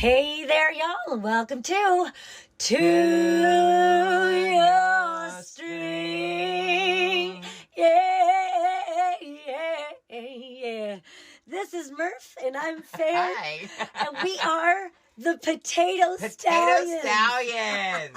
Hey there, y'all, and welcome to Your String. Yeah. This is Merf, and I'm Fair. Hi. And we are the Potato Stallions. I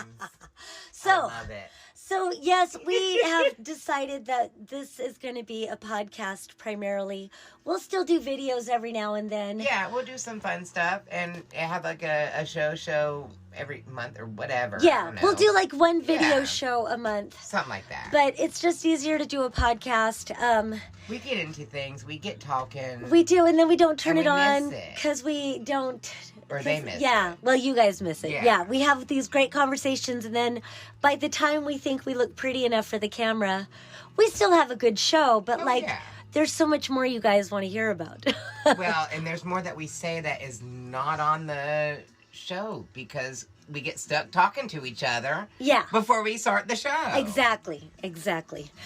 love it. So, yes, we have decided that this is going to be a podcast primarily. We'll still do videos every now and then. Yeah, we'll do some fun stuff and have like a show every month or whatever. Yeah, we'll do like one video show a month. Something like that. But it's just easier to do a podcast. We get into things. We get talking. We do, and then we don't turn And it we on miss it. because we don't. Or they miss Yeah, well, you guys miss it. Yeah. Yeah, we have these great conversations, and then by the time we think we look pretty enough for the camera, we still have a good show, but there's so much more you guys want to hear about. Well, and there's more that we say that is not on the show because we get stuck talking to each other. Yeah. Before we start the show. Exactly.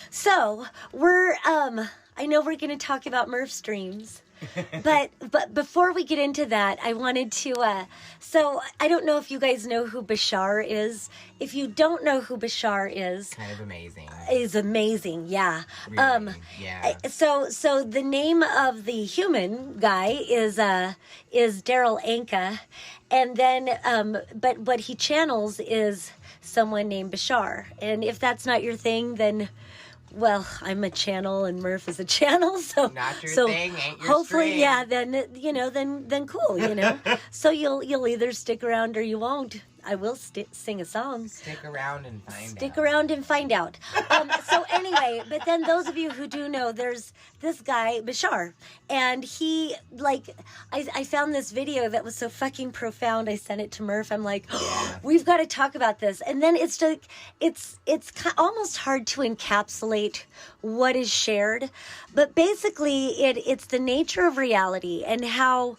So, I know we're going to talk about Merf streams. but before we get into that, I wanted to, so I don't know if you guys know who Bashar is. If you don't know who Bashar is. Kind of amazing. Is amazing, yeah. Really, yeah. So the name of the human guy is Daryl Anka. And then, but what he channels is someone named Bashar. And if that's not your thing, then... Well, I'm a channel and Merf is a channel, so not your thing, ain't your hopefully, string. yeah. Then then cool, So you'll either stick around or you won't. I will sing a song. Stick around and find out. Stick around and find out. So anyway, but then those of you who do know, there's this guy, Bashar. And he, I found this video that was so fucking profound. I sent it to Merf. I'm like, we've got to talk about this. And then it's like, it's almost hard to encapsulate what is shared. But basically, it's the nature of reality and how...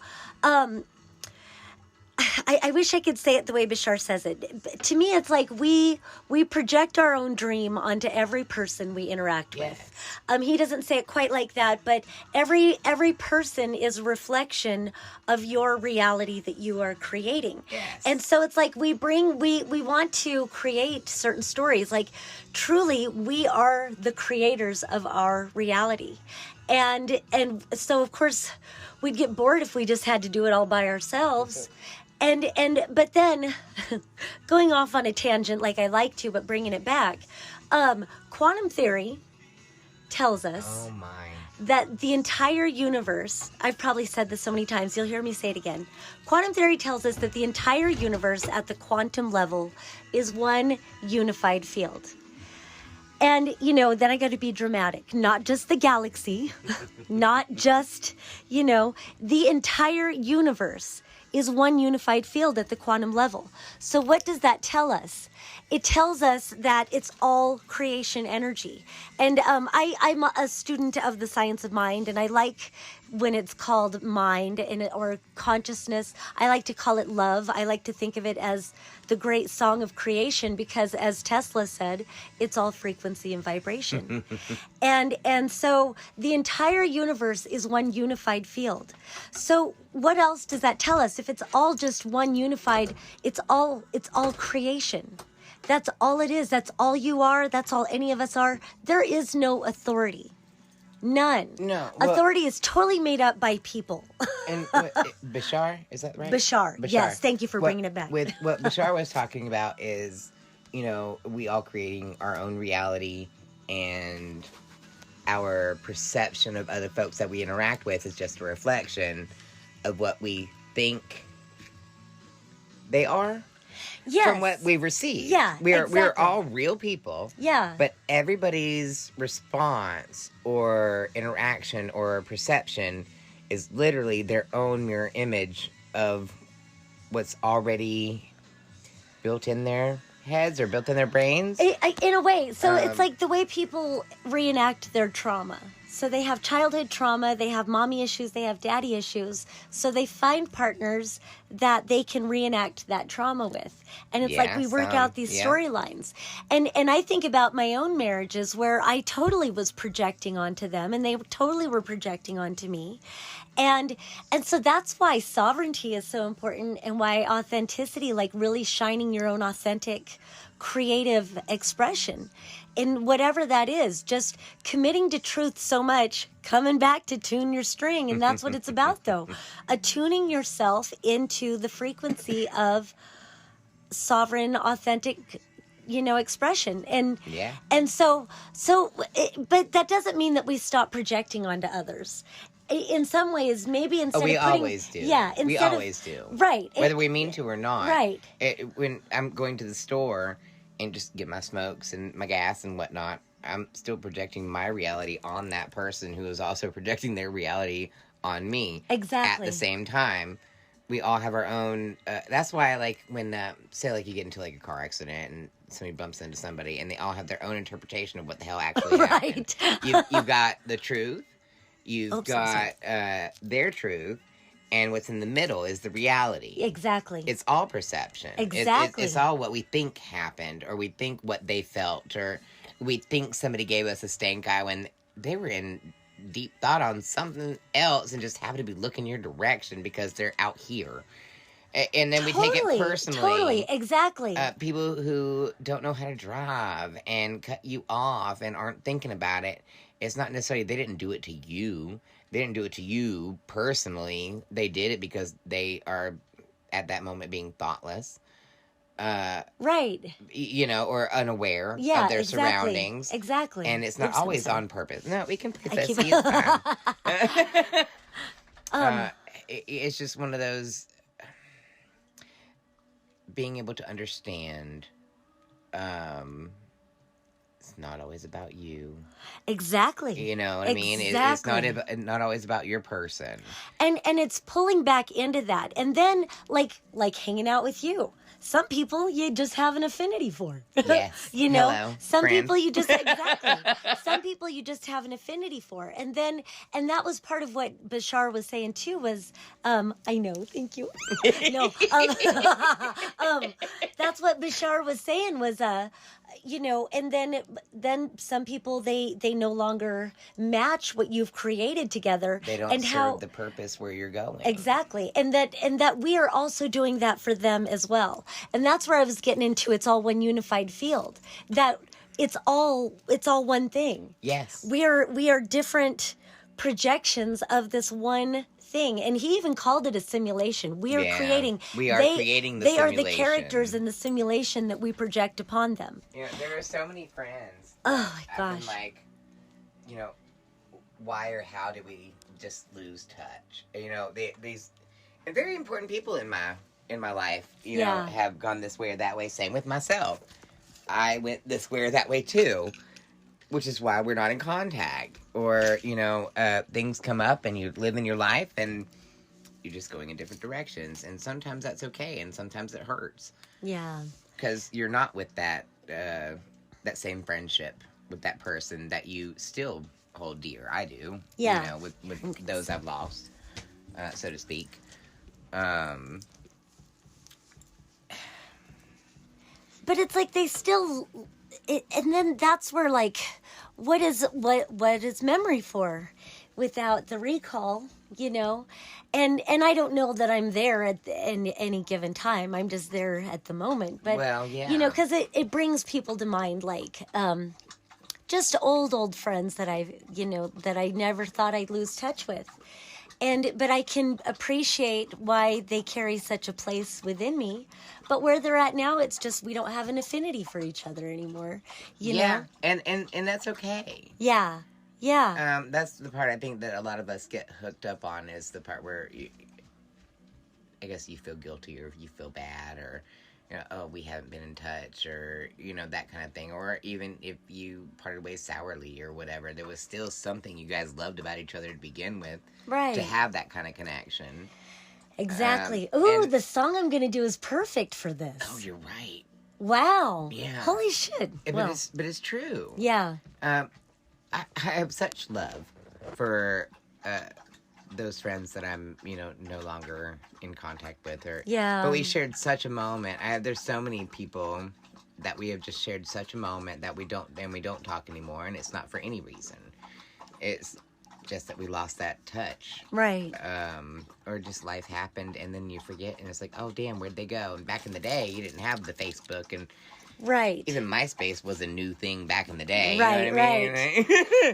I wish I could say it the way Bashar says it. To me, it's like we project our own dream onto every person we interact with. He doesn't say it quite like that, but every person is a reflection of your reality that you are creating. Yes. And so it's like we want to create certain stories. Like truly, we are the creators of our reality. And so of course we'd get bored if we just had to do it all by ourselves. But then, going off on a tangent like I like to, but bringing it back, quantum theory tells us that the entire universe, I've probably said this so many times, you'll hear me say it again. Quantum theory tells us that the entire universe at the quantum level is one unified field. And, then I got to be dramatic. Not just the galaxy, not just, the entire universe is one unified field at the quantum level. So what does that tell us? It tells us that it's all creation energy. And I'm a student of the science of mind, and I like when it's called mind or consciousness. I like to call it love. I like to think of it as the great song of creation because, as Tesla said, it's all frequency and vibration. and so the entire universe is one unified field. So what else does that tell us? If it's all just one unified, it's all creation. That's all it is. That's all you are. That's all any of us are. There is no authority. None. No. Authority is totally made up by people. And Bashar, is that right? Bashar. Yes, thank you for bringing it back. With what Bashar was talking about is, we all creating our own reality, and our perception of other folks that we interact with is just a reflection of what we think they are. Yes. From what we receive. Yeah, We're all real people. Yeah. But everybody's response or interaction or perception is literally their own mirror image of what's already built in their heads or built in their brains. In a way. So it's like the way people reenact their trauma. So they have childhood trauma, they have mommy issues, they have daddy issues. So they find partners that they can reenact that trauma with. And it's like we work out these storylines. And I think about my own marriages where I totally was projecting onto them and they totally were projecting onto me. And so that's why sovereignty is so important, and why authenticity, like really shining your own authentic creative expression in whatever that is, just committing to truth so much, coming back to tune your string. And that's what it's about, though. Attuning yourself into the frequency of sovereign, authentic, expression. And so, but that doesn't mean that we stop projecting onto others. In some ways, maybe instead we of putting... always do. Yeah. We always do. Right. Whether we mean to or not. Right. When I'm going to the store and just get my smokes and my gas and whatnot, I'm still projecting my reality on that person who is also projecting their reality on me. Exactly. At the same time, we all have our own... that's why, like, when, say, like, you get into, like, a car accident and somebody bumps into somebody and they all have their own interpretation of what the hell actually happened. Right. You've got the truth. You've got their truth, and what's in the middle is the reality. Exactly. It's all perception. Exactly. It's all what we think happened, or we think what they felt, or we think somebody gave us a stank eye when they were in deep thought on something else and just happened to be looking your direction because they're out here. And then we take it personally. Totally, exactly. People who don't know how to drive and cut you off and aren't thinking about it. It's not necessarily they didn't do it to you. They didn't do it to you personally. They did it because they are at that moment being thoughtless. Right. Or unaware of their surroundings. Exactly. And it's not always on purpose. No, we can play Desi. It's fine. It's just one of those... being able to understand... it's not always about you. Exactly. You know what I mean? It's not always about your person. And it's pulling back into that. And then, like hanging out with you. Some people you just have an affinity for. Yes. Hello, some friend. people you just... Exactly. Some people you just have an affinity for. And that was part of what Bashar was saying, too, was... I know, thank you. No. That's what Bashar was saying was... and then some people they no longer match what you've created together. They don't serve the purpose where you're going. Exactly, and that we are also doing that for them as well. And that's where I was getting into. It's all one unified field. That it's all one thing. Yes, we are different projections of this one thing. And he even called it a simulation. We are creating the simulation. They are the characters in the simulation that we project upon them. There are so many friends. Oh my gosh. Like, why or how did we just lose touch? These very important people in my life, have gone this way or that way. Same with myself. I went this way or that way too. Which is why we're not in contact. Or, things come up and you live in your life and you're just going in different directions. And sometimes that's okay and sometimes it hurts. Yeah. Because you're not with that same friendship with that person that you still hold dear. I do. Yeah. With those I've lost, so to speak. But it's like they still... and then that's where, like, what is memory for without the recall, And I don't know that I'm there at any given time. I'm just there at the moment. But, because it brings people to mind, like, just old friends that that I never thought I'd lose touch with. But I can appreciate why they carry such a place within me. But where they're at now, it's just we don't have an affinity for each other anymore. You know? And that's okay. Yeah. Yeah. That's the part I think that a lot of us get hooked up on is the part where I guess you feel guilty or you feel bad or, we haven't been in touch or, that kind of thing. Or even if you parted ways sourly or whatever, there was still something you guys loved about each other to begin with. Right. To have that kind of connection. Exactly. The song I'm going to do is perfect for this. Oh, you're right. Wow. Yeah. Holy shit. But it's true. Yeah. I have such love for those friends that I'm, no longer in contact with. But we shared such a moment. There's so many people that we have just shared such a moment that we don't talk anymore, and it's not for any reason. It's just that we lost that touch. Right. Or just life happened and then you forget and it's like, oh damn, where'd they go? And back in the day, you didn't have the Facebook and right. Even MySpace was a new thing back in the day. Right, you know what I mean?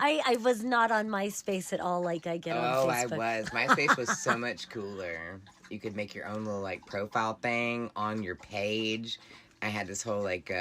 I was not on MySpace at all like I get on Facebook. Oh, I was. MySpace was so much cooler. You could make your own little, like, profile thing on your page. I had this whole, like,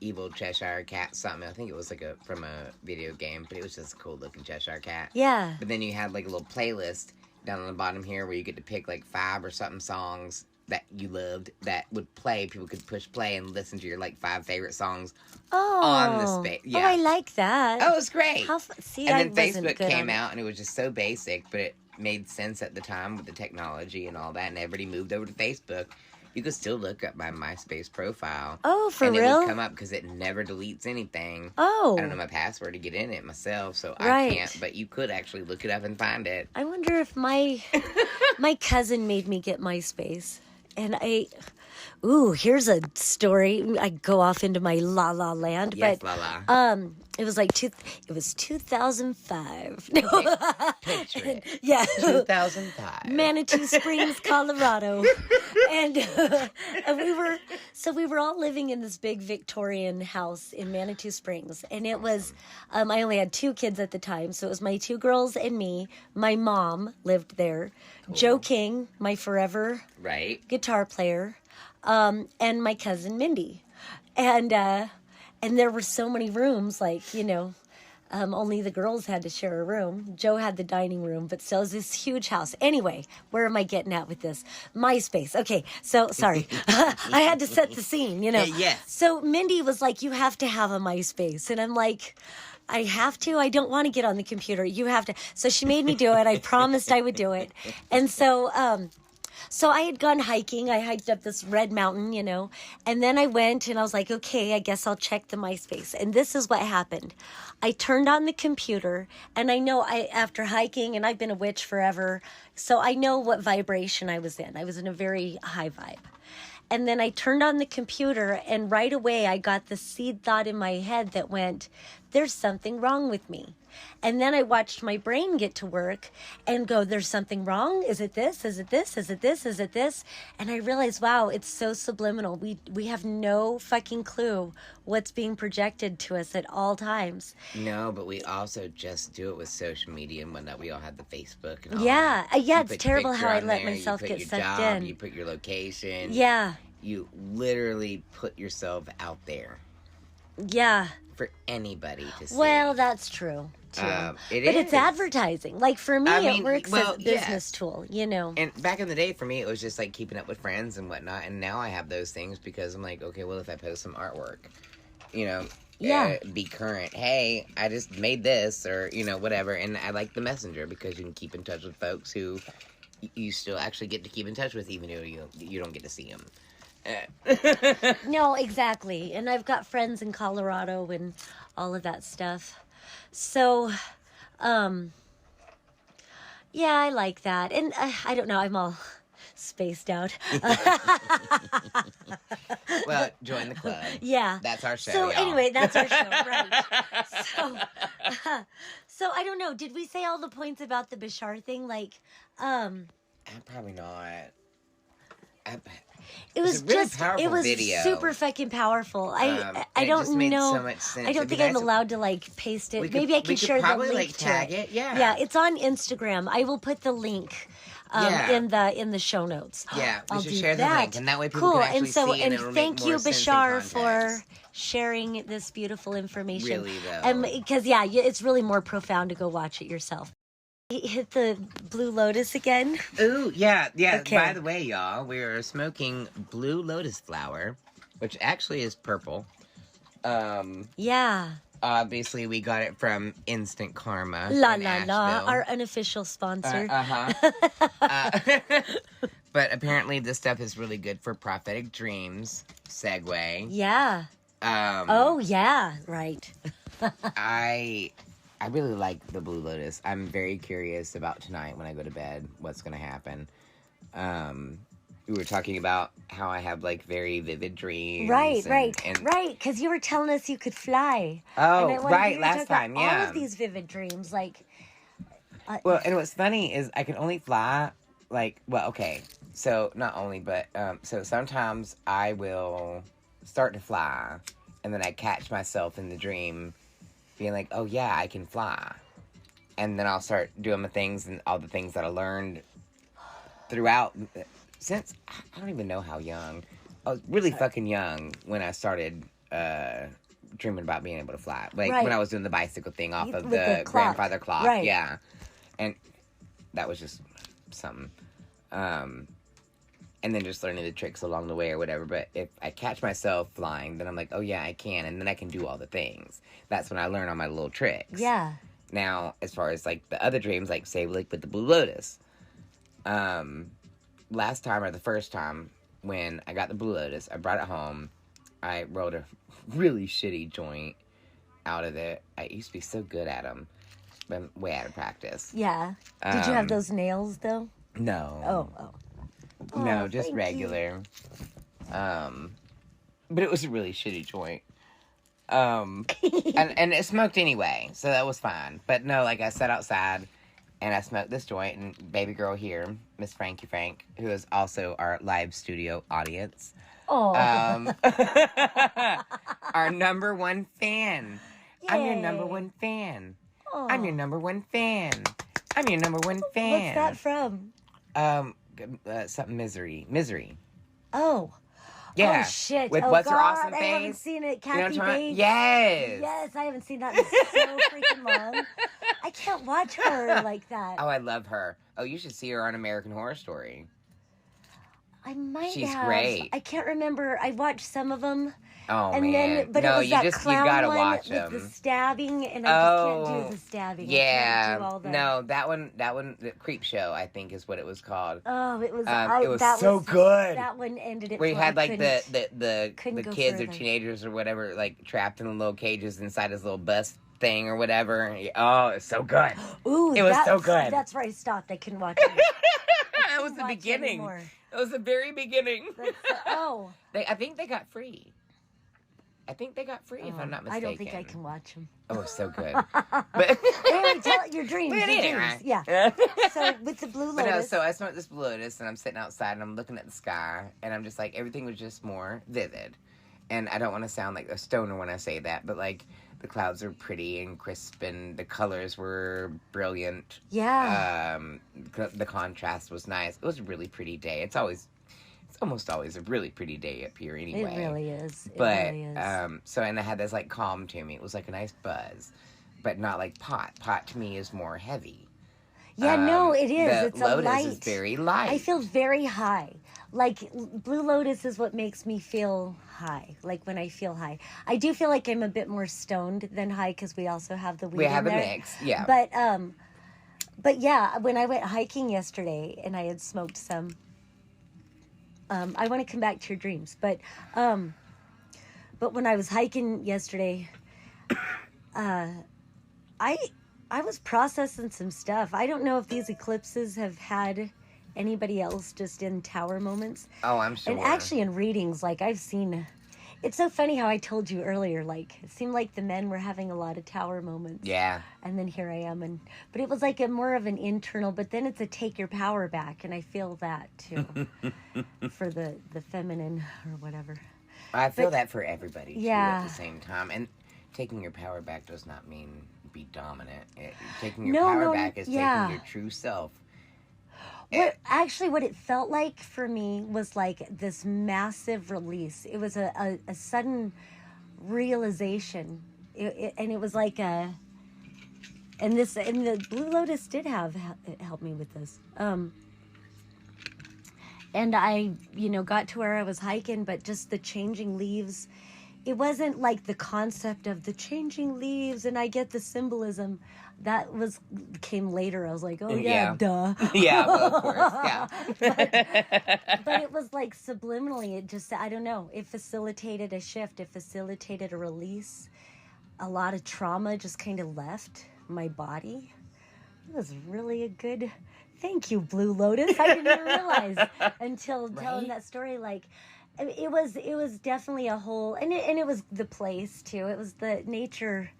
evil Cheshire cat something. I think it was, like, from a video game, but it was just a cool-looking Cheshire cat. Yeah. But then you had, like, a little playlist down on the bottom here where you get to pick, like, 5 or something songs that you loved that would play. People could push play and listen to your, like, 5 favorite songs on the space. Yeah. Oh, I like that. Oh, it was great. See, and then Facebook came out, and it was just so basic, but it made sense at the time with the technology and all that, and everybody moved over to Facebook. You could still look up my MySpace profile. Oh, for real? And it would come up because it never deletes anything. Oh. I don't know my password to get in it myself, so right. I can't, but you could actually look it up and find it. I wonder if my cousin made me get MySpace. And here's a story. I go off into my Lala Land. Yes, but, Lala. It was like 2005. No. Picture it. Yeah. 2005. Manitou Springs, Colorado. and we were all living in this big Victorian house in Manitou Springs. And it was, I only had 2 kids at the time. So it was my 2 girls and me. My mom lived there. Cool. Joe King, my forever guitar player. And my cousin Mindy. And there were so many rooms, like, only the girls had to share a room. Joe had the dining room, but still it was this huge house. Anyway, where am I getting at with this? MySpace. Okay, so, sorry. I had to set the scene, Yes. So Mindy was like, you have to have a MySpace. And I'm like, I have to? I don't want to get on the computer. You have to. So she made me do it. I promised I would do it. And so I had gone hiking. I hiked up this red mountain, and then I went and I was like, okay, I guess I'll check the MySpace. And this is what happened. I turned on the computer, and I know after hiking, and I've been a witch forever, so I know what vibration I was in. I was in a very high vibe. And then I turned on the computer, and right away I got the seed thought in my head that went, there's something wrong with me. And then I watched my brain get to work and go, there's something wrong? Is it this? Is it this? Is it this? Is it this? And I realized, wow, it's so subliminal. We have no fucking clue what's being projected to us at all times. No, but we also just do it with social media and whatnot. We all have the Facebook and all that. Yeah, it's terrible how I let there, myself get sucked job, in. You put your location. Yeah. You literally put yourself out there. Yeah. For anybody to see. Well, that's true. But it's advertising. Like, for me, it works as a business tool, And back in the day, for me, it was just, like, keeping up with friends and whatnot. And now I have those things because I'm like, okay, well, if I post some artwork, be current. Hey, I just made this or, whatever. And I like the Messenger because you can keep in touch with folks who you still actually get to keep in touch with even though you don't get to see them. No, exactly. And I've got friends in Colorado and all of that stuff. So, yeah, I like that. And I don't know, I'm all spaced out. Well, join the club. Yeah. That's our show, So, y'all. anyway, that's our show, right. So, I don't know. Did we say all the points about the Bashar thing? Like, Probably not. It was really just, powerful it was video. Super fucking powerful. I it don't just made know. so much sense. I don't It'd be think I'm nice if- allowed to like paste it. We could- Maybe I we can could share the probably, link like, to tag it. it, yeah. Yeah, it's on Instagram. I will put the link in the show notes. Yeah, we I'll should do share the that. link, and that way people cool. can actually and so, see, and and it'll thank make you, more sense in Bashar, for context. sharing this beautiful information. Really, though. Because it's really more profound to go watch it yourself. Hit the Blue Lotus again. Ooh, yeah. Okay. By the way, y'all, we are smoking Blue Lotus flower, which actually is purple. Yeah. Obviously, we got it from Instant Karma. La in La La, Asheville. our unofficial sponsor. But apparently, this stuff is really good for prophetic dreams. Segue. Yeah. Oh, yeah. Right. I really like the Blue Lotus. I'm very curious about tonight when I go to bed, what's going to happen. We were talking about how I have, like, very vivid dreams. Right, and because you were telling us you could fly. Oh, and I wanted right, you to last talk about time, yeah. all of these vivid dreams, like, Well, and what's funny is I can only fly, like, well, okay. So, not only, but, so sometimes I will start to fly, and then I catch myself in the dream being like, oh, yeah, I can fly. And then I'll start doing my things and all the things that I learned throughout, since, I don't even know how young. I was really fucking young when I started, dreaming about being able to fly. Like, when I was doing the bicycle thing off of the grandfather clock. Right. Yeah. And that was just something. And then just learning the tricks along the way or whatever. But if I catch myself flying, then I'm like, oh, yeah, I can. And then I can do all the things. That's when I learn all my little tricks. Yeah. Now, as far as, like, the other dreams, like, say, like, with the Blue Lotus. Last time or the first time when I got the Blue Lotus, I brought it home. I rolled a really shitty joint out of it. I used to be so good at them. But I'm way out of practice. Yeah. Did you have those nails, though? No. Oh. No, just regular. But it was a really shitty joint. And it smoked anyway, so that was fine. But no, like I sat outside and I smoked this joint, and baby girl here, Miss Frankie Frank, who is also our live studio audience. Oh. Our number one fan. Yay. I'm your number one fan. Oh. I'm your number one fan. I'm your number one fan. What's that from? Something Misery. Oh. Yeah. Oh, shit. With oh, What's God, Her Awesome Face? I haven't seen it. Kathy Bates. Yes. Yes, I haven't seen that in so freaking long. I can't watch her like that. Oh, I love her. Oh, you should see her on American Horror Story. I might She's have. great. I can't remember. I watched some of them. Oh, and man. Then, but no, it was you that just, clown you gotta one watch with them. the stabbing, and I just can't do the stabbing. Yeah. I can't do all the... No, that one, the Creep Show, I think is what it was called. Oh, it was that so good. That one ended it. Where you had like the kids or further. teenagers or whatever, like trapped in the little cages inside his little bus thing or whatever. Oh, it's so good. Ooh, it was so good. That's where I stopped. I couldn't watch it. That was the beginning. It was the very beginning. I think they got free. If I'm not mistaken. I don't think I can watch them. Oh, it's so good. But anyway, tell your dreams. Yeah. So with the Blue Lotus. But no, so I smoked this Blue Lotus, and I'm sitting outside, and I'm looking at the sky, and I'm just like, everything was just more vivid. And I don't want to sound like a stoner when I say that, but like the clouds are pretty and crisp, and the colors were brilliant. Yeah. The contrast was nice. It was a really pretty day. It's almost always a really pretty day up here anyway. It really is. So, and I had this like calm to me. It was like a nice buzz, but not like pot. Pot to me is more heavy. Yeah, no, it is. The it's Lotus a light. is very light. I feel very high. Like Blue Lotus is what makes me feel high. Like when I feel high, I do feel like I'm a bit more stoned than high because we also have the weed. We have in a there. mix, yeah. But yeah, when I went hiking yesterday and I had smoked some. I want to come back to your dreams, but when I was hiking yesterday, I was processing some stuff. I don't know if these eclipses have had anybody else just in tower moments. Oh, I'm sure. And actually in readings, like I've seen, it's so funny how I told you earlier, like it seemed like the men were having a lot of tower moments. Yeah. And then here I am, but it was like a more of an internal, but then it's a take your power back, and I feel that too for the feminine or whatever. I feel that for everybody too yeah. at the same time. And taking your power back does not mean be dominant. Taking your power back is taking your true self. What it felt like for me was like this massive release. It was a sudden realization. And it was like and the Blue Lotus did help me with this. And I, got to where I was hiking, but just the changing leaves, it wasn't like the concept of the changing leaves, and I get the symbolism. That came later. I was like, oh yeah. Duh. Yeah, well, of course, yeah. but it was like subliminally, it just, I don't know, it facilitated a shift. It facilitated a release. A lot of trauma just kind of left my body. It was really a good... Thank you, Blue Lotus. I didn't even realize until telling that story. Like, it was definitely a whole, and it was the place too. It was the nature.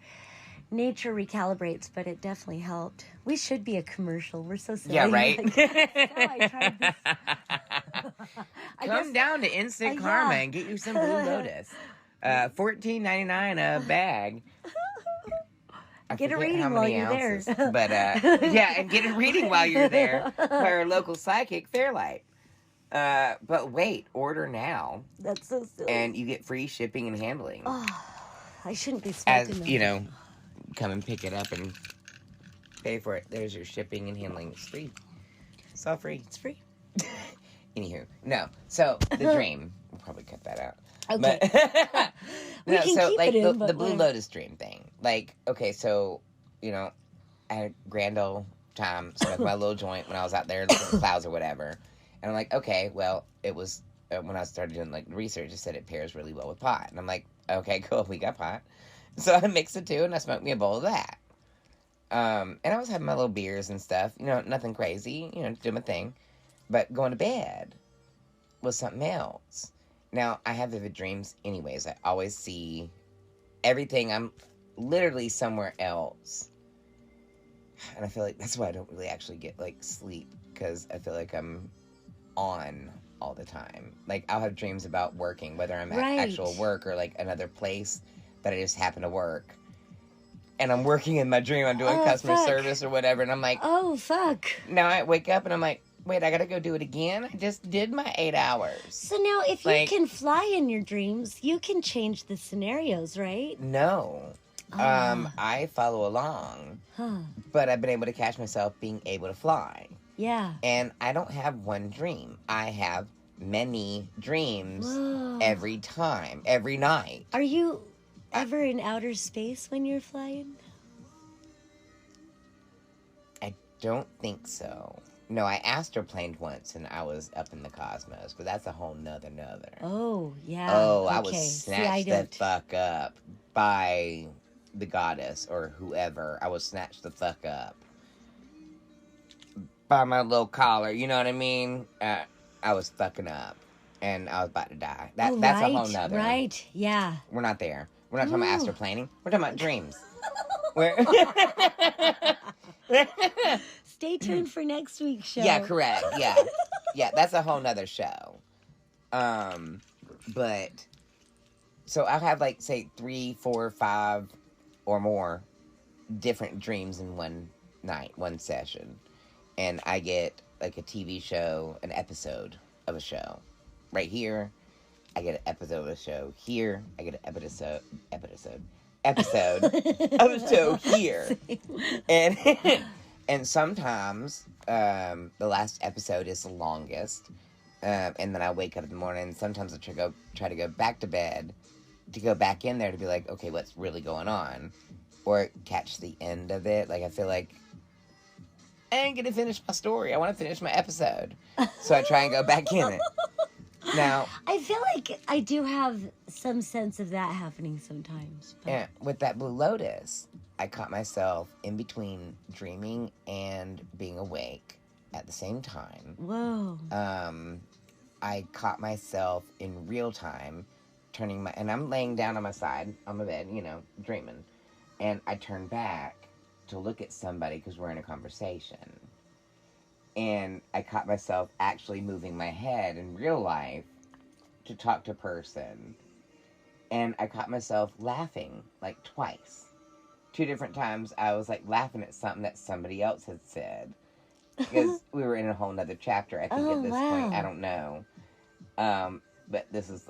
nature recalibrates, but it definitely helped. We should be a commercial. We're so silly. Yeah, right? I tried this. Come down to Instant Karma and get you some Blue Lotus. $14.99 a bag. Get a reading while you're there. But, and get a reading while you're there by our local psychic, Fairlight. But wait, order now. That's so silly. And you get free shipping and handling. Oh, I shouldn't be smoking As, come and pick it up and pay for it. There's your shipping and handling. It's free. It's all free. It's free. Anywho, no. So, the dream. We'll probably cut that out. Okay. But, We can keep it in, the Blue Lotus dream thing. Like, okay, so, I had a grand old time smoking my little joint when I was out there looking at the clouds or whatever. And I'm like, okay, well, it was, when I started doing, research, it said it pairs really well with pot. And I'm like, okay, cool, we got pot. So I mixed the two, and I smoked me a bowl of that. And I was having my little beers and stuff. Nothing crazy. Do my thing. But going to bed was something else. Now, I have vivid dreams anyways. I always see everything. I'm literally somewhere else. And I feel like that's why I don't really actually get, sleep. Because I feel like I'm on all the time. I'll have dreams about working, whether I'm at actual work or, another place that I just happen to work. And I'm working in my dream. I'm doing customer service or whatever. And I'm like, oh, fuck. Now I wake up and I'm like, wait, I gotta go do it again? I just did my 8 hours. So now if you can fly in your dreams, you can change the scenarios, right? No. I follow along. Huh. But I've been able to catch myself being able to fly. Yeah. And I don't have one dream. I have many dreams every time, every night. Are you ever in outer space when you're flying? I don't think so. No, I astroplaned once and I was up in the cosmos, but that's a whole nother. Oh, yeah. Oh, okay. I was snatched the fuck up by the goddess or whoever. I was snatched the fuck up by my little collar, you know what I mean? I was fucking up and I was about to die. That's a whole nother. Right, yeah. We're not there. We're not talking about astroplanning. We're talking about dreams. Stay tuned for next week's show. Yeah, correct. Yeah. Yeah, that's a whole nother show. But, so I'll have, say, 3, 4, 5 or more different dreams in one night, one session. And I get, a TV show, an episode of a show. Right here, I get an episode of a show. Here, I get an episode of a show here. And sometimes, the last episode is the longest. And then I wake up in the morning, and sometimes I try to go back to bed to go back in there to be like, okay, what's really going on? Or catch the end of it. I feel like I ain't gonna finish my story. I want to finish my episode. So I try and go back in it. Now, I feel like I do have some sense of that happening sometimes. But... And with that Blue Lotus, I caught myself in between dreaming and being awake at the same time. Whoa. I caught myself in real time and I'm laying down on my side, on my bed, dreaming. And I turn back to look at somebody because we're in a conversation. And I caught myself actually moving my head in real life to talk to a person. And I caught myself laughing, twice. 2 different times I was, laughing at something that somebody else had said. Because we were in a whole nother chapter, I think, at this point. I don't know. But this is...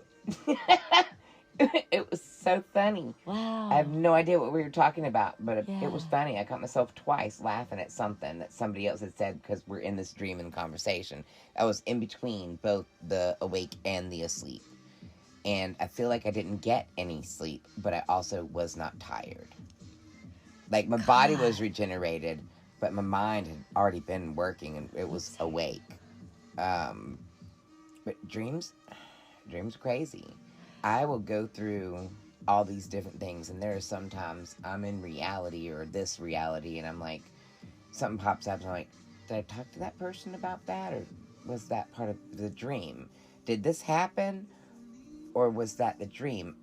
It was so funny. Wow. I have no idea what we were talking about, but it was funny. I caught myself twice laughing at something that somebody else had said because we're in this dreaming conversation. I was in between both the awake and the asleep. And I feel like I didn't get any sleep, but I also was not tired. My body was regenerated, but my mind had already been working and it was awake. But dreams are crazy. I will go through all these different things, and there are sometimes I'm in reality or this reality, and I'm like, something pops up, and I'm like, did I talk to that person about that, or was that part of the dream? Did this happen, or was that the dream?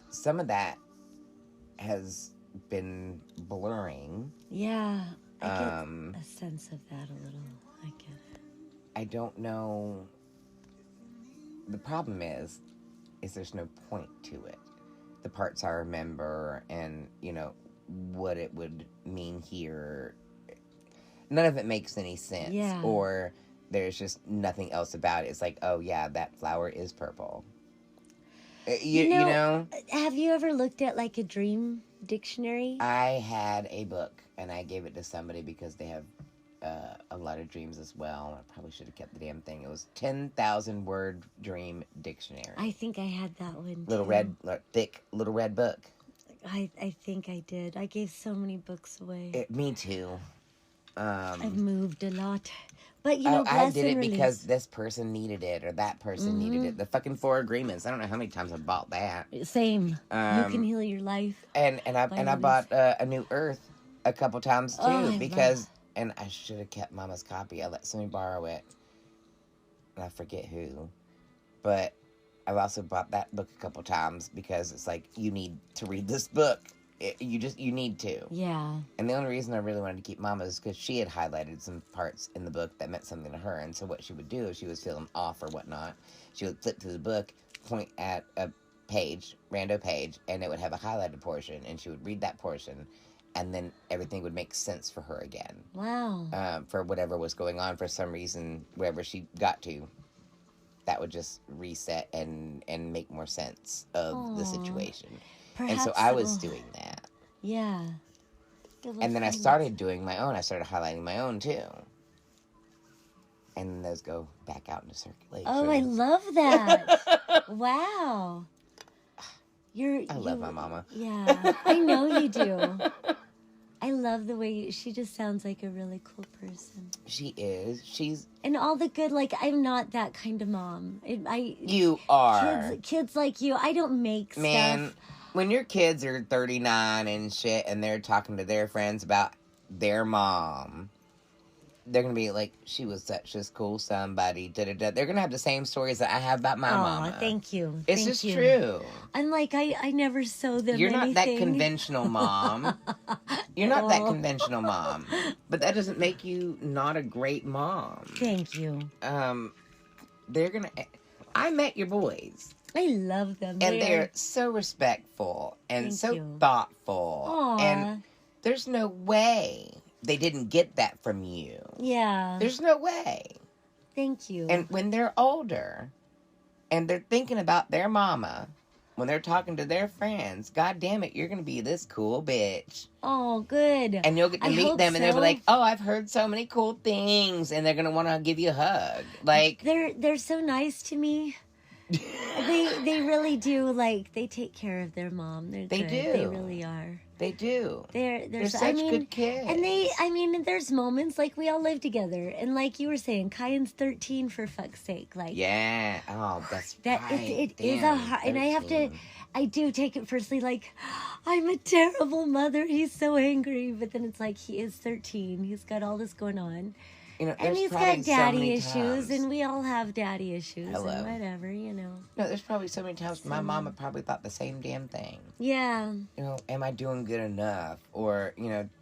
Some of that has been blurring. Yeah. I get a sense of that a little. I get it. I don't know. The problem is there's no point to it. The parts I remember and, what it would mean here, none of it makes any sense. Yeah. Or there's just nothing else about it. It's like, oh, yeah, that flower is purple. You know? Have you ever looked at, like, a dream dictionary? I had a book, and I gave it to somebody because they have a lot of dreams as well. I probably should have kept the damn thing. It was 10,000 word dream dictionary. I think I had that one, Thick little red book. I think I did. I gave so many books away. Me too. I've moved a lot. But, I did it because this person needed it or that person needed it. The fucking 4 agreements. I don't know how many times I bought that. Same. You can heal your life. And I bought A New Earth a couple times too because... And I should have kept Mama's copy. I let somebody borrow it. And I forget who. But I've also bought that book a couple times because it's like, you need to read this book. You need to. Yeah. And the only reason I really wanted to keep Mama's is because she had highlighted some parts in the book that meant something to her. And so what she would do if she was feeling off or whatnot, she would flip through the book, point at a page, rando page, and it would have a highlighted portion. And she would read that portion. And then everything would make sense for her again. Wow. For whatever was going on, for some reason, wherever she got to, that would just reset and make more sense of the situation. Perhaps and so I was doing that. Yeah. And then I started doing my own. I started highlighting my own, too. And then those go back out into circulation. Oh, I love that. Wow. I love my mama. Yeah, I know you do. I love the way she just sounds like a really cool person. She is. She's... And all the good, like, I'm not that kind of mom. You are. Kids like you, I don't make Man, stuff. When your kids are 39 and shit and they're talking to their friends about their mom, they're going to be like, she was such a cool somebody, da-da-da. They're going to have the same stories that I have about my mama. Thank you. It's just true. I'm like, I never sew them You're anything. not that conventional mom. You're not that conventional mom. But that doesn't make you not a great mom. Thank you. They're going to... I met your boys. I love them. And they're so respectful and so thoughtful. Aww. And there's no way they didn't get that from you. Yeah. There's no way. Thank you. And when they're older and they're thinking about their mama, when they're talking to their friends, God damn it, you're going to be this cool bitch. Oh, good. And you'll get to meet them and they'll be like, oh, I've heard so many cool things. And they're going to want to give you a hug. Like, they're so nice to me. They really do. Like, they take care of their mom. They do. They really are. They do. They're such good kids. And there's moments like we all live together, and like you were saying, Kyan's 13 for fuck's sake. Like, yeah. Oh, that's that. Right. It is a hard, and I do take it personally. Like, I'm a terrible mother. He's so angry, but then it's like he is 13. He's got all this going on. And he's got daddy issues, and we all have daddy issues, and whatever, No, there's probably so many times my mama probably thought the same damn thing. Yeah. Am I doing good enough? Or,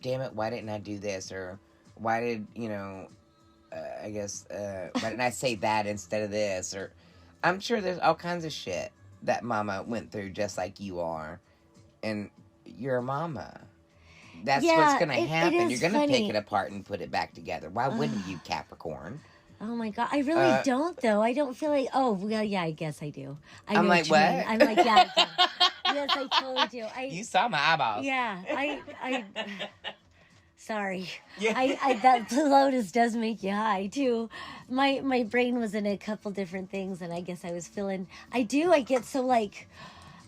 damn it, why didn't I do this? Or why did, why didn't I say that instead of this? Or I'm sure there's all kinds of shit that mama went through just like you are. And you're a mama. That's what's going to happen. You're going to pick it apart and put it back together. Why wouldn't you, Capricorn? Oh, my God. I really don't, though. I don't feel like... Oh, well, yeah, I guess I do. I'm like, what? I'm like, yeah, I do. Yes, I totally do. You saw my eyeballs. Yeah, Sorry. Yeah. That Blue Lotus does make you high, too. My brain was in a couple different things, and I guess I was feeling... I get so, like...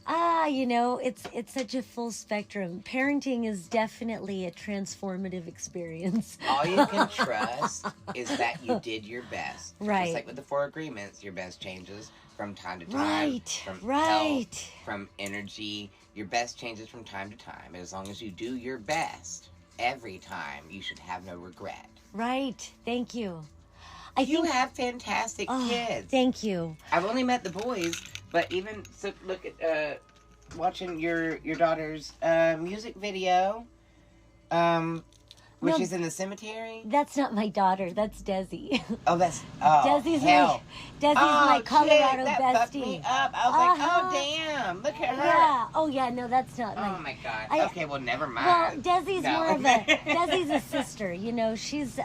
it's such a full spectrum. Parenting is definitely a transformative experience. All you can trust is that you did your best. Right. Just like with the 4 agreements, your best changes from time to time. Right. From health, from energy. Your best changes from time to time. And as long as you do your best every time, you should have no regret. Right. Thank you. You have fantastic kids. Thank you. I've only met the boys, but even so, look at watching your daughter's music video, where she's in the cemetery. That's not my daughter. That's Desi. Oh, that's Desi's my Colorado that bestie. fucked me up. I was like, oh damn, look at her. Yeah. Oh yeah. No, that's not. Oh my god. Okay, well, never mind. Well, Desi's more of a Desi's a sister. You know, she's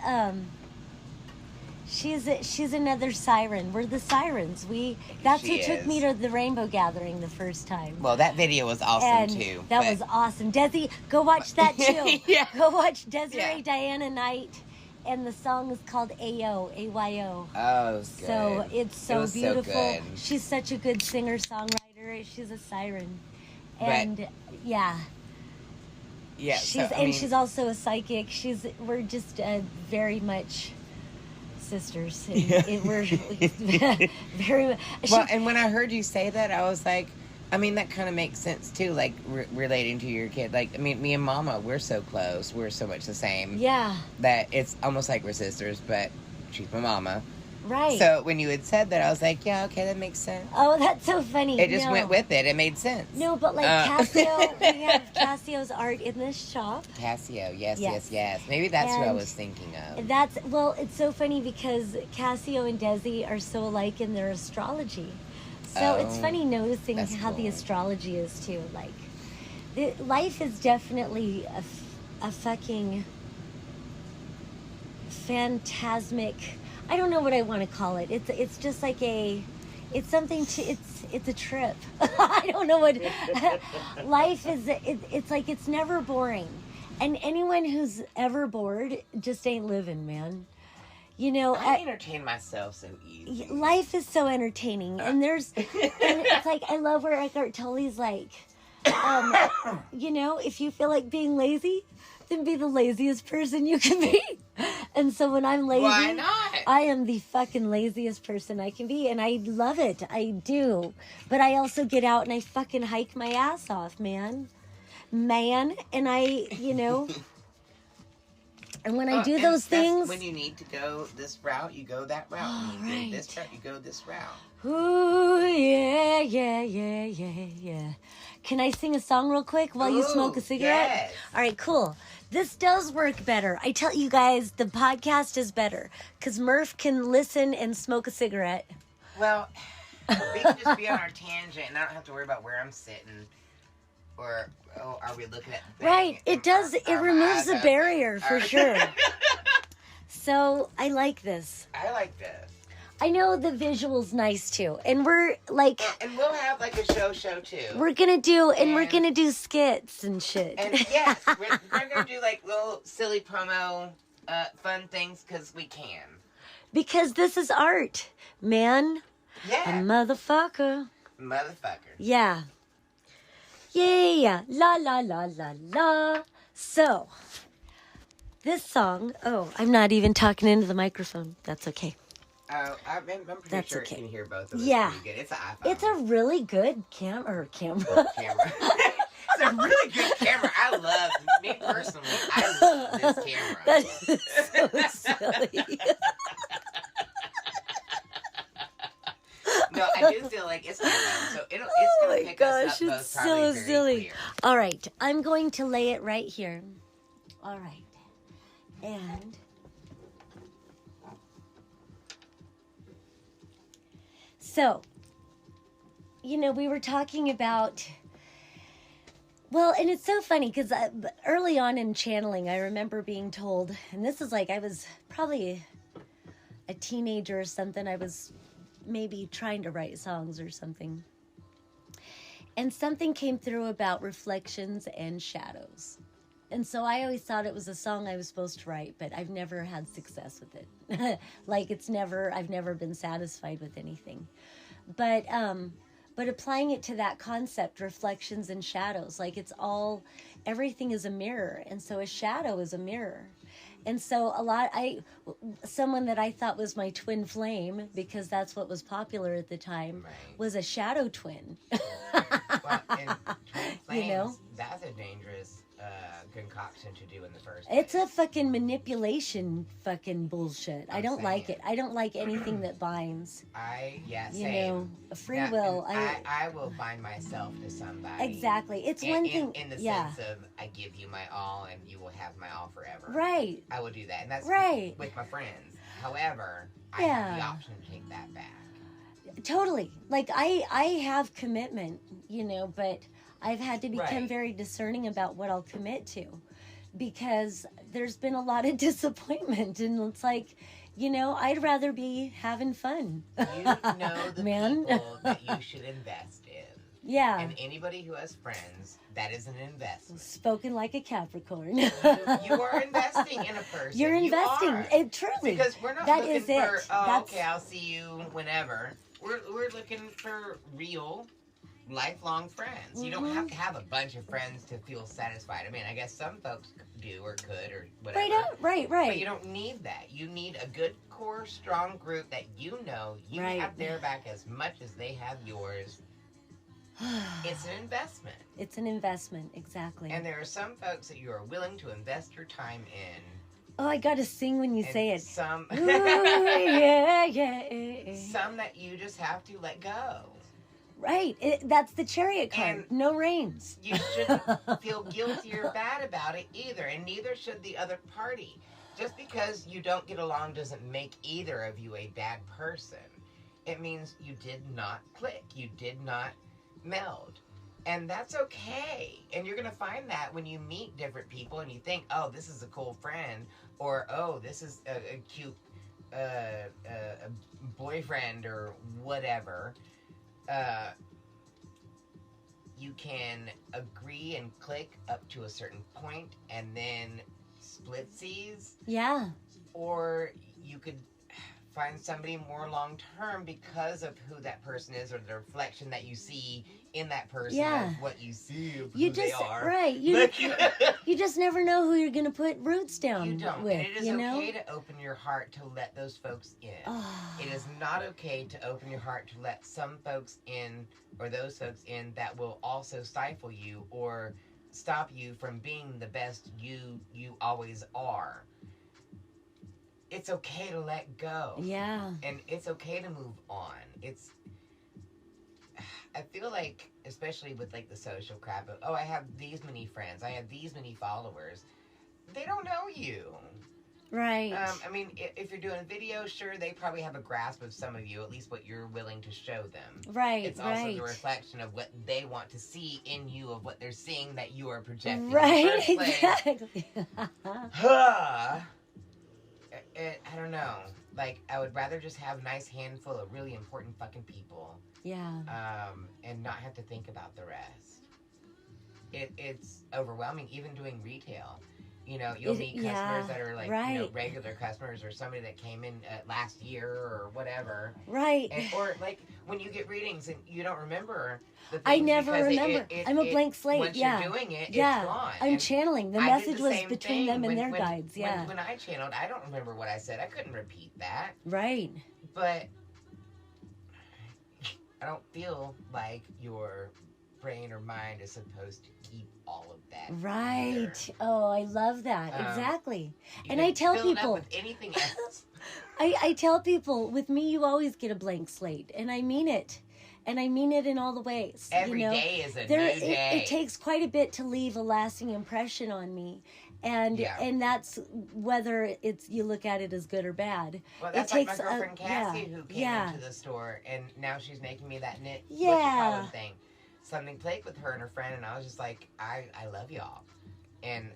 another siren. We're the sirens. That's who took me to the Rainbow Gathering the first time. Well, that video was awesome too. That was awesome. Desi, go watch that too. Yeah. Go watch Desiree Diana Knight, and the song is called Ayo, A-Y-O. Oh, it was good. So it's so beautiful. So good. She's such a good singer-songwriter. She's a siren, and yeah. Yeah. She's also a psychic. We're just very much sisters. And we're very well. And when I heard you say that, I was like, I mean, that kind of makes sense too. Like relating to your kid. Like, I mean, me and Mama, we're so close. We're so much the same. Yeah. That it's almost like we're sisters, but she's my mama. Right. So when you had said that, I was like, yeah, okay, that makes sense. Oh, that's so funny. It just went with it. It made sense. No, but like Casio, we have Casio's art in this shop. Casio, yes. Maybe that's who I was thinking of. It's so funny because Casio and Desi are so alike in their astrology. So it's funny noticing how the astrology is too. Like, life is definitely a fucking phantasmic. I don't know what I want to call it. It's just like it's a trip. I don't know what life is. It's like it's never boring, and anyone who's ever bored just ain't living, man. You know, I entertain myself so easy. Life is so entertaining, and and it's like I love where Eckhart Tolle's like, you know, if you feel like being lazy, then be the laziest person you can be. And so when I'm lazy, why not? I am the fucking laziest person I can be, and I love it. I do. But I also get out and I fucking hike my ass off, man. And I, you know, and when I do those things, when you need to go this route, you go that route. When you go this route, you go this route. Ooh, yeah. Can I sing a song real quick while you smoke a cigarette? Yes. All right, cool. This does work better. I tell you guys, the podcast is better because Merf can listen and smoke a cigarette. Well, we can just be on our tangent, and I don't have to worry about where I'm sitting, or are we looking at the thing? Right. It does. It removes the barrier for sure. So I like this. I like this. I know the visual's nice too, and we're like, and we'll have like a show too. We're gonna do skits and shit. And yes, we're gonna do like little silly promo, fun things because we can. Because this is art, man. Yeah. A motherfucker. Yeah. Yeah. La la la la la. So, this song. Oh, I'm not even talking into the microphone. That's okay. Oh, I'm pretty sure you can hear both of us. Yeah. Pretty good. It's an iPhone. It's a really good camera. It's a really good camera. Me personally, I love this camera. That is so silly. No, I do feel like it's an iPhone, so it's going to pick us up both probably so very silly. clear. All right, I'm going to lay it right here. All right. And so, you know, we were talking about, well, and it's so funny because early on in channeling, I remember being told, and this is like I was probably a teenager or something, I was maybe trying to write songs or something. And something came through about reflections and shadows. And so I always thought it was a song I was supposed to write, but I've never had success with it. I've never been satisfied with anything. But applying it to that concept, reflections and shadows, like everything is a mirror. And so a shadow is a mirror. And so someone that I thought was my twin flame, because that's what was popular at the time, was a shadow twin. Well, Well, and twin flames, You know? that's a dangerous concoction to do in the first It's place. a fucking manipulation fucking bullshit. I I'm don't like saying. it. I don't like anything that binds. Yeah, You same. know, free Now, will. and I will bind myself to somebody. Exactly. It's one thing. In the yeah. sense of, I give you my all and you will have my all forever. Right. I will do that. And that's Right. with my friends. However, I Yeah. have the option to take that back. Totally. Like I have commitment, you know, but I've had to become Right. very discerning about what I'll commit to, because there's been a lot of disappointment, and it's like, you know, I'd rather be having fun. You know the Man. people that you should invest in. Yeah. And anybody who has friends, that is an investment. Spoken like a Capricorn. You are investing in a person. You're investing. You are. It truly. Because we're not that looking is for, it. That's, okay, I'll see you whenever. We're looking for real, lifelong friends. You don't have to have a bunch of friends to feel satisfied. I mean, I guess some folks do or could or whatever. Right. But you don't need that. You need a good core, strong group that you know you Right. have their back as much as they have yours. It's an investment. It's an investment, exactly. And there are some folks that you are willing to invest your time in. Oh, I gotta sing when you And say it. Some, Ooh, yeah. some that you just have to let go. Right. That's the chariot card. And no reins. You shouldn't feel guilty or bad about it either, and neither should the other party. Just because you don't get along doesn't make either of you a bad person. It means you did not click. You did not meld. And that's okay. And you're going to find that when you meet different people and you think, oh, this is a cool friend, or oh, this is a cute boyfriend or whatever. You can agree and click up to a certain point and then splitsies. Yeah. Or you could find somebody more long term because of who that person is or the reflection that you see in that person Yeah. of what you see of You who just they are. right. You just never know who you're gonna put roots down You don't. with. And it is you know? okay to open your heart to let those folks in. Oh. It is not okay to open your heart to let some folks in or those folks in that will also stifle you or stop you from being the best you always are. It's okay to let go. Yeah. And it's okay to move on. I feel like, especially with like the social crap of, oh, I have these many friends, I have these many followers. They don't know you. Right. I mean, if you're doing video, sure, they probably have a grasp of some of you, at least what you're willing to show them. Right. It's also the reflection of what they want to see in you, of what they're seeing that you are projecting. Right. In the first place. Exactly. I don't know. Like, I would rather just have a nice handful of really important fucking people. Yeah. And not have to think about the rest. It's overwhelming, even doing retail. You know, you'll meet customers that are like, you know, regular customers or somebody that came in last year or whatever. Right. Or like when you get readings and you don't remember the things. I never remember. It, I'm a blank slate. Once yeah. you're doing it, yeah. it's gone. I'm And channeling. The I message did the was same between them and their guides. Yeah. When I channeled, I don't remember what I said. I couldn't repeat that. Right. But I don't feel like your brain or mind is supposed to keep all of that. Right. Either. Oh, I love that. Exactly. You And can I tell fill it up people with anything else. I tell people, with me, you always get a blank slate, and I mean it. And I mean it in all the ways. Every you know? day is a new It, day. it takes quite a bit to leave a lasting impression on me. And that's whether it's you look at it as good or bad. Well, that's it like takes my girlfriend Cassie who came yeah. into the store, and now she's making me that knit Yeah. thing. Something played with her and her friend, and I was just like, I love y'all. And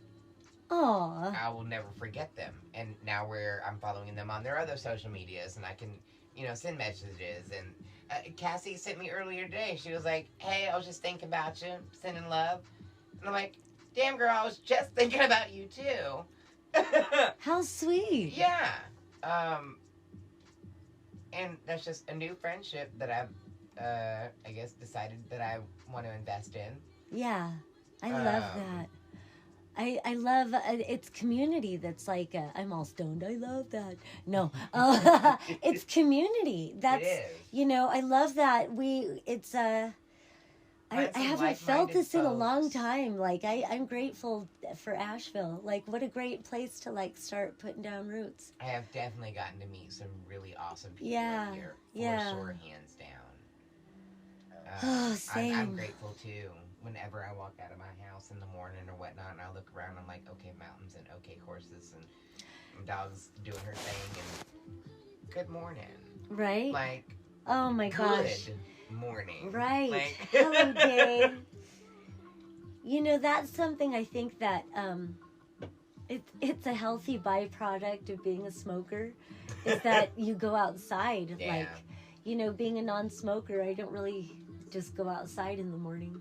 Aw. I will never forget them. And now I'm following them on their other social medias, and I can, you know, send messages. And Cassie sent me earlier today. She was like, hey, I was just thinking about you, sending love. And I'm like, damn, girl, I was just thinking about you, too. How sweet. Yeah. And that's just a new friendship that I've, I guess, decided that I want to invest in. Yeah. I love that. I love it's community that's like I'm all stoned. I love that. No, it's community. That's It is. you know I love that it's I haven't felt this in a long time. Like, I'm grateful for Asheville. Like, what a great place to, like, start putting down roots. I have definitely gotten to meet some really awesome people here. Yeah. For sure, hands down. Same. I'm grateful, too. Whenever I walk out of my house in the morning or whatnot, and I look around, I'm like, okay, mountains and okay, horses and dogs doing her thing, and good morning. Right? Like, oh, my gosh. Good morning. Right. Like, hello, day. You know, that's something I think that it's a healthy byproduct of being a smoker, is that you go outside. Yeah. Like, you know, being a non-smoker, I don't really just go outside in the morning.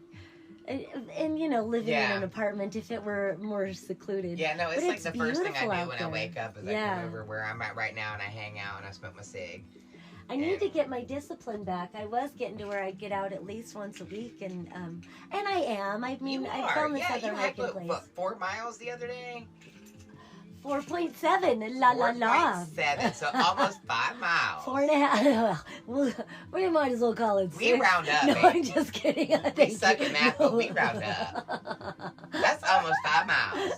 And you know, living in an apartment, if it were more secluded. Yeah, no, it's but like the first thing I do when there. I wake up is I come over where I'm at right now and I hang out and I smoke my cig. I need to get my discipline back. I was getting to where I get out at least once a week, and I am. I mean, I found this other hiking place. What, 4 miles the other day? 4.7, la la la. 4.7, so almost 5 miles. 4.5. We might as well call it 6. We round up. No, baby. I'm just kidding. We suck at math, but we round up. That's almost 5 miles.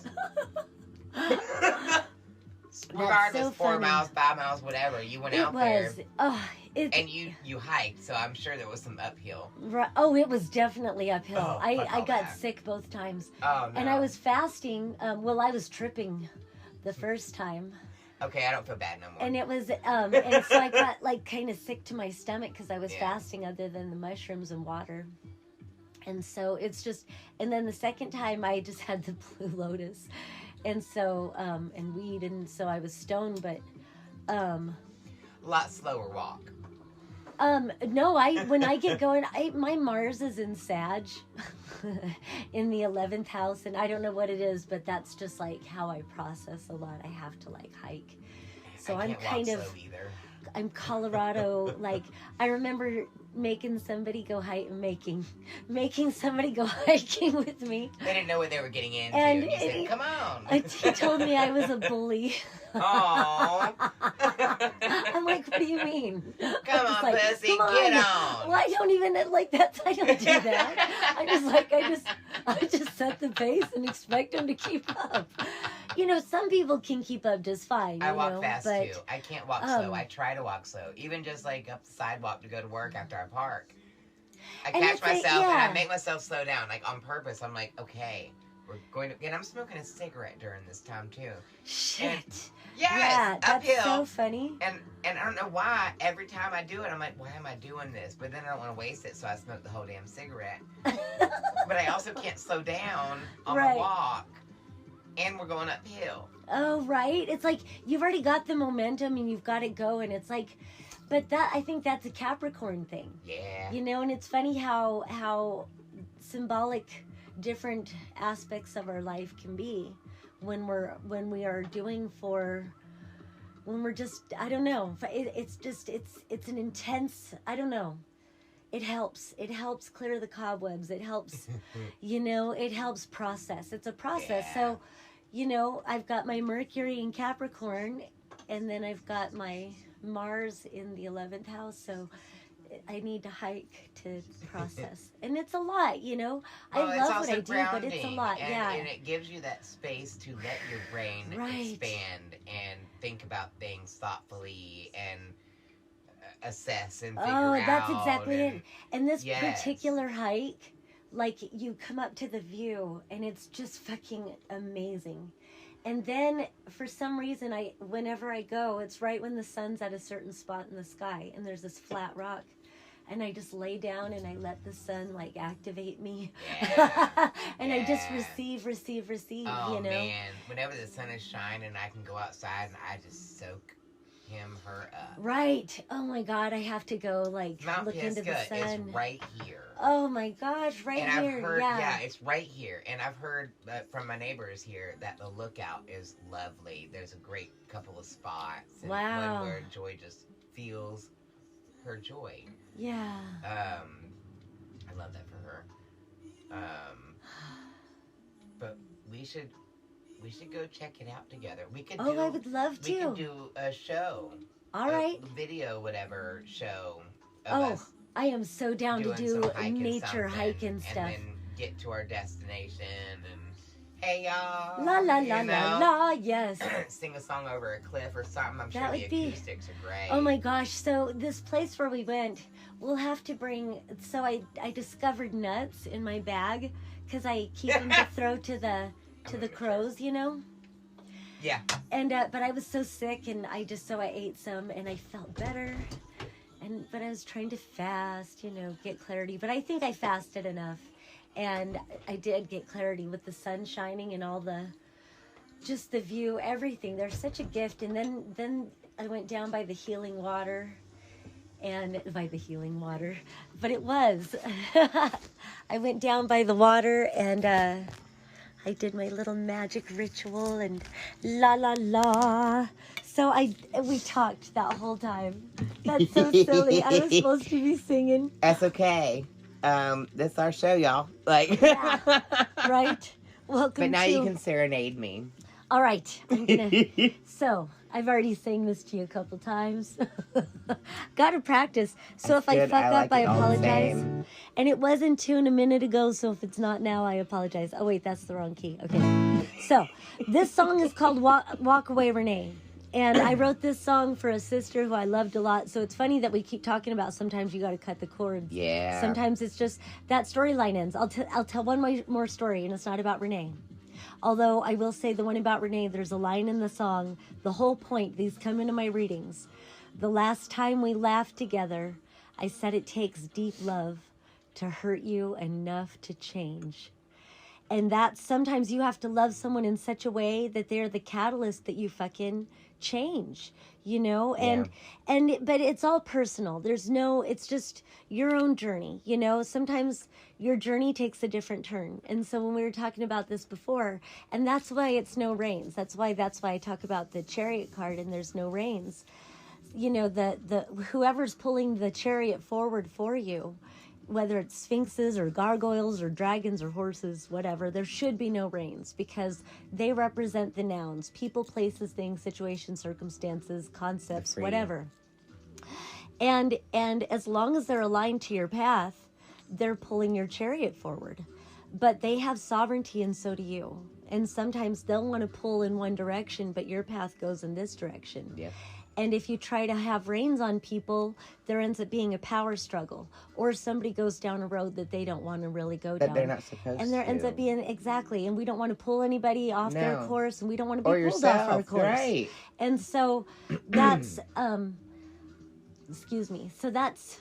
Regardless, so 4 miles, 5 miles, whatever. You went out there. And you hiked, so I'm sure there was some uphill. Oh, it was definitely uphill. Oh, I got sick both times. Oh, no. And I was fasting. Well, I was tripping the first time. Okay, I don't feel bad no more. And it was, and so I got like kind of sick to my stomach because I was fasting other than the mushrooms and water. And so it's just, and then the second time I just had the Blue Lotus. And so, and weed, and so I was stoned, but, a lot slower walk. No, when I get going, my Mars is in Sag, in the 11th house, and I don't know what it is, but that's just like how I process a lot. I have to like hike. So I'm kind of, I'm Colorado, like, I remember making somebody go making somebody go hiking with me. They didn't know what they were getting into. And you said, come on. He told me I was a bully. Aww. I'm like, what do you mean? Come on, like, pussy, get on. Well, I don't even, like, that. I don't do that. I just set the pace and expect him to keep up. You know, some people can keep up just fine. I walk fast, too. I can't walk slow. I try to walk slow. Even just, like, up the sidewalk to go to work after I park. I catch myself and I make myself slow down, like, on purpose. I'm like, okay, we're going to... And I'm smoking a cigarette during this time, too. Shit. And, yes, uphill. That's so funny. And I don't know why. Every time I do it, I'm like, why am I doing this? But then I don't want to waste it, so I smoke the whole damn cigarette. But I also can't slow down on my walk. And we're going uphill. Oh, right. It's like you've already got the momentum and you've got it going. It's like, but I think that's a Capricorn thing. Yeah. You know, and it's funny how symbolic different aspects of our life can be when we are doing when we're just, I don't know. It's an intense, I don't know. It helps clear the cobwebs. It helps, it helps process. It's a process. Yeah. So, I've got my Mercury in Capricorn, and then I've got my Mars in the 11th house. So I need to hike to process. And it's a lot, I love what I do, but it's a lot. And it gives you that space to let your brain expand and think about things thoughtfully and assess and figure out. Oh, that's exactly it. And this particular hike, like, you come up to the view and it's just fucking amazing. And then for some reason, whenever I go, it's right when the sun's at a certain spot in the sky and there's this flat rock. And I just lay down and I let the sun, like, activate me. Yeah. And I just receive, oh, man. Whenever the sun is shining, I can go outside and I just soak her up. Right. Oh my God, I have to go, like, Mount look into the sun. It's right here. Oh my gosh, here. And I've heard, it's right here. And I've heard from my neighbors here that the lookout is lovely. There's a great couple of spots. And one where Joy just feels her joy. Yeah. I love that for her. But we should go check it out together. I would love to. We could do a show. All right. Video, whatever show of us I am so down to doing do some hiking nature something, hiking stuff. and then get to our destination and hey y'all, La la la la la, yes. Sing a song over a cliff or something. I'm That sure the would be- acoustics are great. Oh my gosh, so this place where we went, we'll have to bring, so I discovered nuts in my bag because I keep them to throw to the crows, you know? Yeah. And but I was so sick, and I ate some, and I felt better. But I was trying to fast, you know, get clarity. But I think I fasted enough, and I did get clarity with the sun shining and all just the view, everything. There's such a gift. And then I went down by the healing water, but it was. I went down by the water, and I did my little magic ritual, and la la la. So we talked that whole time. That's so silly. I was supposed to be singing. That's okay. That's our show, y'all. Like, Yeah. Right? Welcome. But now you can serenade me. All right. I'm gonna. So I've already sang this to you a couple times. Got to practice. So That's if I good. fuck like up, I it all the apologize. same. And it was in tune a minute ago, so if it's not now, I apologize. Oh wait, that's the wrong key. Okay. So this song is called Walk Away Renee. And I wrote this song for a sister who I loved a lot. So it's funny that we keep talking about sometimes you got to cut the cords. Yeah. Sometimes it's just that storyline ends. I'll tell one more story, and it's not about Renee. Although I will say the one about Renee, there's a line in the song. The whole point, these come into my readings. The last time we laughed together, I said it takes deep love to hurt you enough to change. And that sometimes you have to love someone in such a way that they're the catalyst that you fucking change, you know? But it's all personal. It's just your own journey, you know? Sometimes your journey takes a different turn. And so when we were talking about this before, and that's why it's no rains. That's why I talk about the chariot card and there's no rains. You know, the whoever's pulling the chariot forward for you, whether it's sphinxes or gargoyles or dragons or horses, whatever, there should be no reins because they represent the nouns, people, places, things, situations, circumstances, concepts, whatever. And as long as they're aligned to your path, they're pulling your chariot forward. But they have sovereignty and so do you. And sometimes they'll want to pull in one direction, but your path goes in this direction. Yeah. And if you try to have reins on people, there ends up being a power struggle. Or somebody goes down a road that they don't want to really go down. That they're not supposed to. And there ends up being, exactly. And we don't want to pull anybody off their course. And we don't want to be pulled off our course. Right. And so that's, excuse me. So that's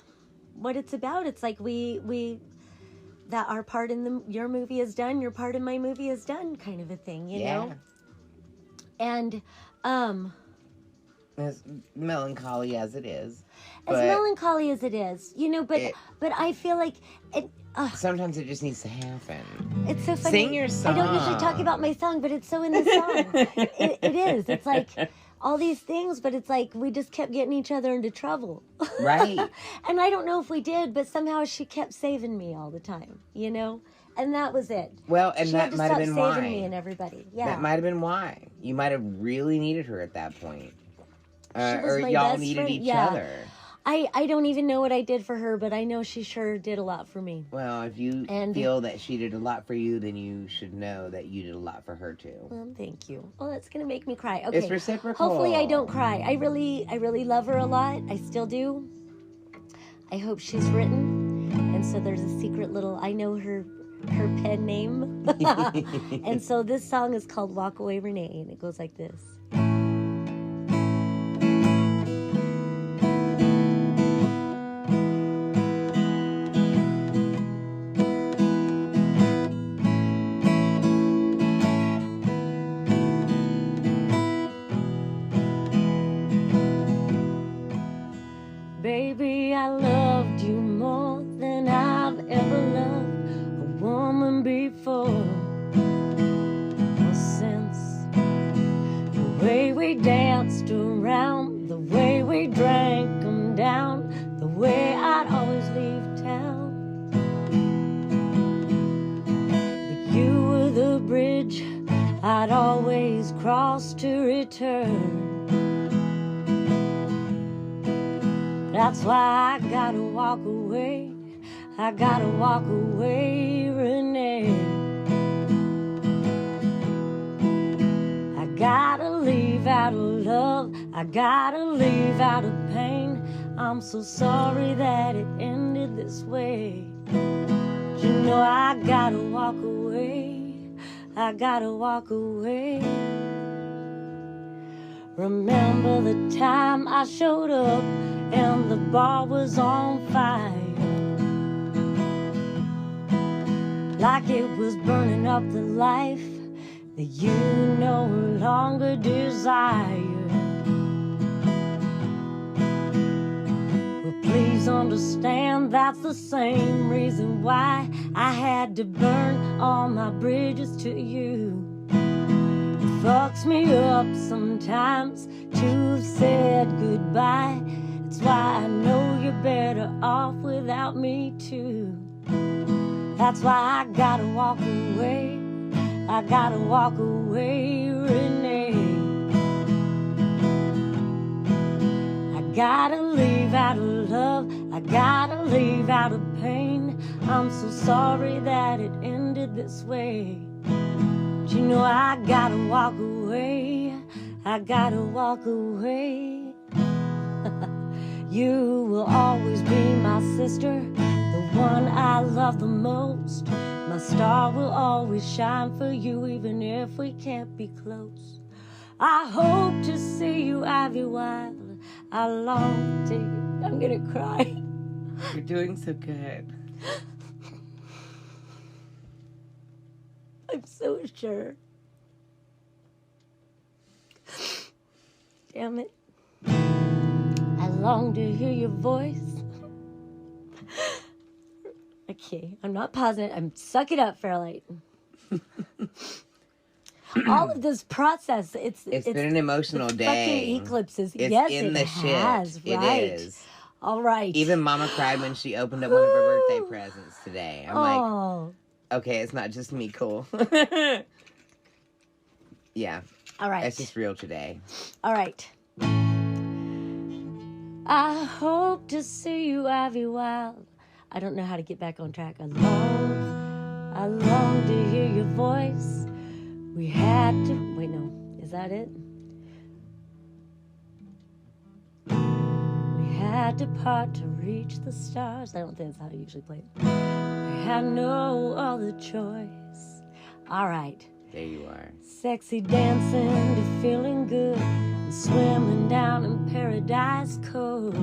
what it's about. It's like that our part in your movie is done, your part in my movie is done kind of a thing, you know? And, as melancholy as it is. As melancholy as it is, you know, but I feel like it. Sometimes it just needs to happen. It's so funny. Sing your song. I don't usually talk about my song, but it's so in the song. It is. It's like all these things, but it's like we just kept getting each other into trouble. Right. And I don't know if we did, but somehow she kept saving me all the time, you know? And that was it. Well, and that might have been why. Saving me and everybody. Yeah. That might have been why. You might have really needed her at that point. Or y'all needed each other. I don't even know what I did for her, but I know she sure did a lot for me. Well, if you feel that she did a lot for you, then you should know that you did a lot for her too. Well, thank you. Well, that's gonna make me cry. Okay. It's reciprocal. Hopefully I don't cry. I really love her a lot. I still do. I hope she's written. And so there's a secret little, I know her pen name. And so this song is called Walk Away Renee, and it goes like this. Baby, I loved you more than I've ever loved a woman before or since. The way we danced around, the way we drank them down, the way I'd always leave town. But you were the bridge I'd always cross to return. That's why I gotta walk away. I gotta walk away, Renee. I gotta leave out of love. I gotta leave out of pain. I'm so sorry that it ended this way. You know I gotta walk away. I gotta walk away. Remember the time I showed up and the bar was on fire, like it was burning up the life that you no longer desire. Well, please understand that's the same reason why I had to burn all my bridges to you. It fucks me up sometimes to have said goodbye. That's why I know you're better off without me too. That's why I gotta walk away. I gotta walk away, Renee. I gotta leave out of love. I gotta leave out of pain. I'm so sorry that it ended this way. But you know I gotta walk away. I gotta walk away. You will always be my sister, the one I love the most. My star will always shine for you, even if we can't be close. I hope to see you, Ivy Wild. I long to. I'm gonna cry. You're doing so good. I'm so sure. Damn it. I long to hear your voice. Okay, I'm not pausing it. I'm suck it up, Fairlight. All of this process, it's been an emotional day. Fucking eclipses. It's yes, in it the has. shit. Right. It is. All right. Even Mama cried when she opened up one of her birthday presents today. I'm like, okay, it's not just me, cool. Yeah. All right. It's just real today. All right. I hope to see you, Ivy Wild. I don't know how to get back on track. I long to hear your voice. We had to... Wait, no. Is that it? We had to part to reach the stars. I don't think that's how I usually play it. We had no other choice. All right. There you are. Sexy dancing to feeling good. And swimming down in Paradise Cove.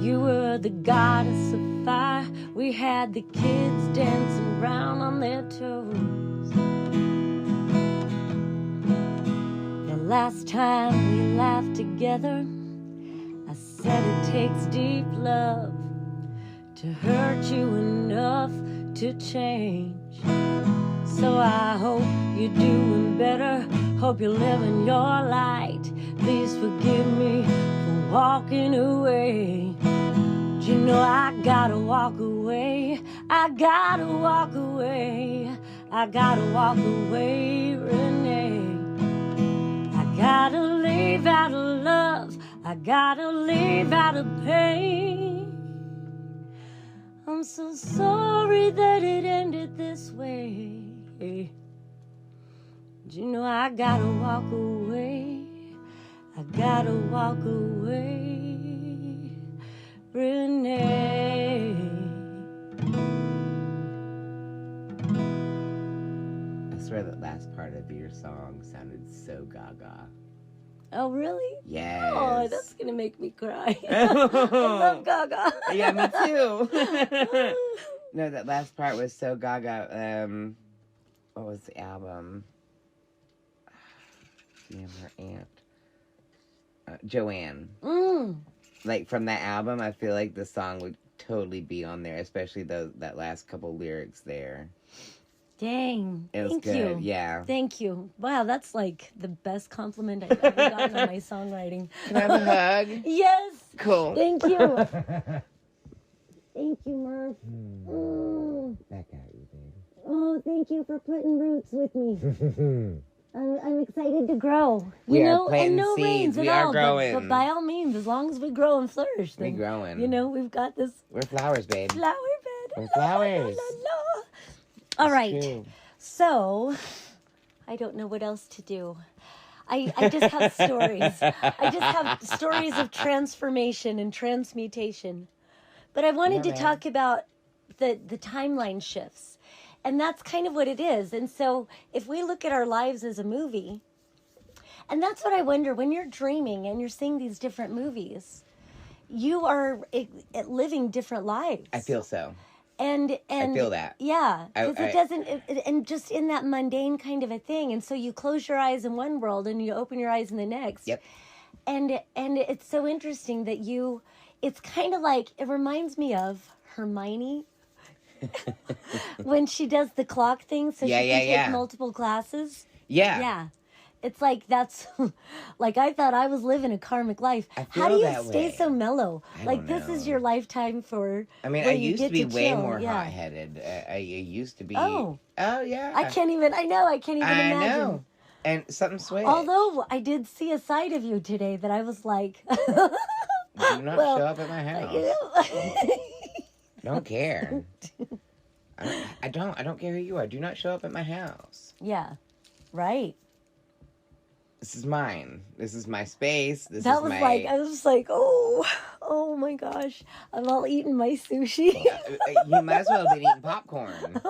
You were the goddess of fire. We had the kids dancing round on their toes. The last time we laughed together, I said it takes deep love to hurt you enough to change. So I hope you're doing better. Hope you're living your light. Please forgive me for walking away. You know I gotta walk away. I gotta walk away. I gotta walk away, Renee. I gotta leave out of love. I gotta leave out of pain. I'm so sorry that it ended this way. You know I gotta walk away. I gotta walk away, Renee. I swear that last part of your song sounded so gaga. Oh, really? Yes. Oh, that's gonna make me cry. I love Gaga. Yeah, me too. No, that last part was so gaga. What was the album? Damn, her aunt. Joanne. Like, from that album, I feel like the song would totally be on there, especially that last couple lyrics there. Dang. It was Thank good, you. yeah. Thank you. Wow, that's like the best compliment I've ever gotten on my songwriting. Can I have a hug? Yes. Cool. Thank you. Thank you, Merf. Back at you, baby. Oh, thank you for putting roots with me. I'm excited to grow. We are and planting no seeds. rains We at are all. growing. But by all means, as long as we grow and flourish, then, We growing. we've got this We're flowers, babe. flower bed. We're flowers. All It's right. true. So, I don't know what else to do. I just have stories. I just have stories of transformation and transmutation. But I wanted to talk about the timeline shifts. And that's kind of what it is. And so if we look at our lives as a movie, and that's what I wonder, when you're dreaming and you're seeing these different movies, you are living different lives. I feel so. And I feel that. Yeah, because it doesn't, and just in that mundane kind of a thing. And so you close your eyes in one world and you open your eyes in the next. Yep. And it's so interesting that it's kind of like, it reminds me of Hermione when she does the clock thing, so she can take multiple classes. Yeah. Yeah. It's like, that's, like, I thought I was living a karmic life. How do you stay so mellow? Like, this is your lifetime for, I mean, I used to be way more hot-headed. I used to be. Oh, yeah. I can't even imagine. I know. And something switched. Although, I did see a side of you today that I was like. Do not show up at my house. Don't care. I don't care who you are. Do not show up at my house. Yeah. Right. This is mine. This is my space. I was just like, oh my gosh. I'm all eating my sushi. You might as well have been eating popcorn.